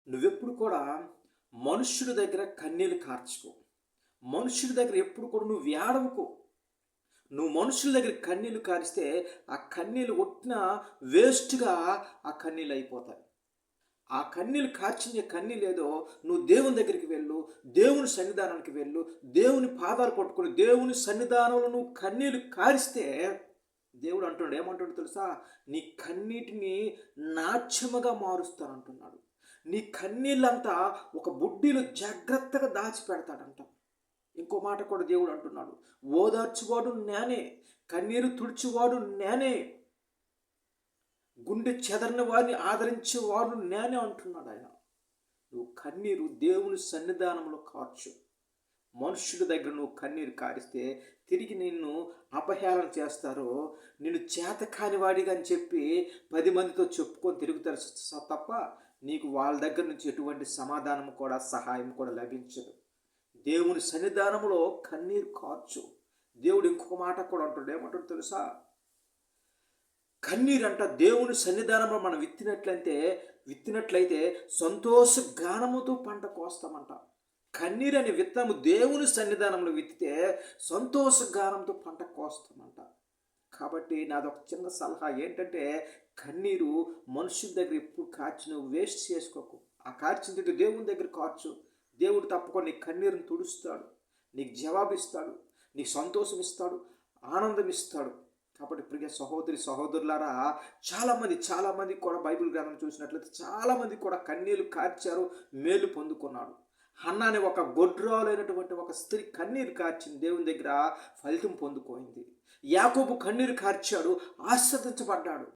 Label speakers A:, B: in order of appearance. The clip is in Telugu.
A: నువ్వెప్పుడు కూడా మనుష్యుడి దగ్గర కన్నీళ్లు కార్చుకో. మనుష్యుడి దగ్గర ఎప్పుడు కూడా నువ్వు ఏడవకు. నువ్వు మనుషుల దగ్గర కన్నీళ్లు కారిస్తే ఆ కన్నీళ్ళు ఒట్టిన వేస్ట్‌గా ఆ కన్నీళ్ళు అయిపోతాయి. ఆ కన్నీళ్ళు కార్చిన కన్నీళ్ళేదో నువ్వు దేవుని దగ్గరికి వెళ్ళు, దేవుని సన్నిధానానికి వెళ్ళు, దేవుని పాదాలు పట్టుకొని దేవుని సన్నిధానంలో నువ్వు కన్నీళ్లు కారిస్తే దేవుడు అంటున్నాడు, ఏమంటాడో తెలుసా? నీ కన్నీటిని నాట్యముగా మారుస్తానంటున్నాడు. నీ కన్నీళ్ళంతా ఒక బుడ్డిలో జాగ్రత్తగా దాచిపెడతాడంట. ఇంకో మాట కూడా దేవుడు అంటున్నాడు, ఓదార్చువాడు నేనే, కన్నీరు తుడిచేవాడు నేనే, గుండె చెదరని వారిని ఆదరించేవాడు నేనే అంటున్నాడు ఆయన. నువ్వు కన్నీరు దేవుని సన్నిధానంలో కార్చు. మనుష్యుడి దగ్గర నువ్వు కన్నీరు కారిస్తే తిరిగి నిన్ను అపహేళన చేస్తారు. నిన్ను చేతకాని వాడిగా అని చెప్పి 10 మందితో చెప్పుకొని తిరుగుతారు తప్ప నీకు వాళ్ళ దగ్గర నుంచి ఎటువంటి సమాధానం కూడా సహాయం కూడా లభించదు. దేవుని సన్నిధానంలో కన్నీరు కార్చు. దేవుడు ఇంకొక మాట కూడా అంటాడు, ఏమంటాడు తెలుసా? కన్నీరంట దేవుని సన్నిధానంలో మనం విత్తినట్లయితే సంతోష గానముతో పంట కోస్తామంట. కన్నీరు అనే విత్తనము దేవుని సన్నిధానంలో విత్తితే సంతోష గానంతో పంట కోస్తామంట. కాబట్టి నాదొక చిన్న సలహా ఏంటంటే, కన్నీరు మనుషుల దగ్గర ఎప్పుడు కార్చి నువ్వు వేస్ట్ చేసుకోకు. ఆ కార్చిన దేవుని దగ్గర కార్చు. దేవుడు తప్పకుండా నీ కన్నీరుని తుడుస్తాడు, నీకు జవాబిస్తాడు, నీకు సంతోషం ఇస్తాడు, ఆనందం ఇస్తాడు. కాబట్టి ప్రియ సహోదరి సహోదరులారా, చాలామంది కూడా బైబిల్ గ్రంథం చూసినట్లయితే చాలామంది కూడా కన్నీళ్లు కార్చారు, మేలు పొందుకున్నాడు. హన్నా అనే ఒక గొడ్రాలైనటువంటి ఒక స్త్రీ కన్నీరు కార్చింది, దేవుని దగ్గర ఫలితం పొందుకోయింది. యాకోబు కన్నీరు కార్చాడు, ఆశీర్వదించబడ్డాడు.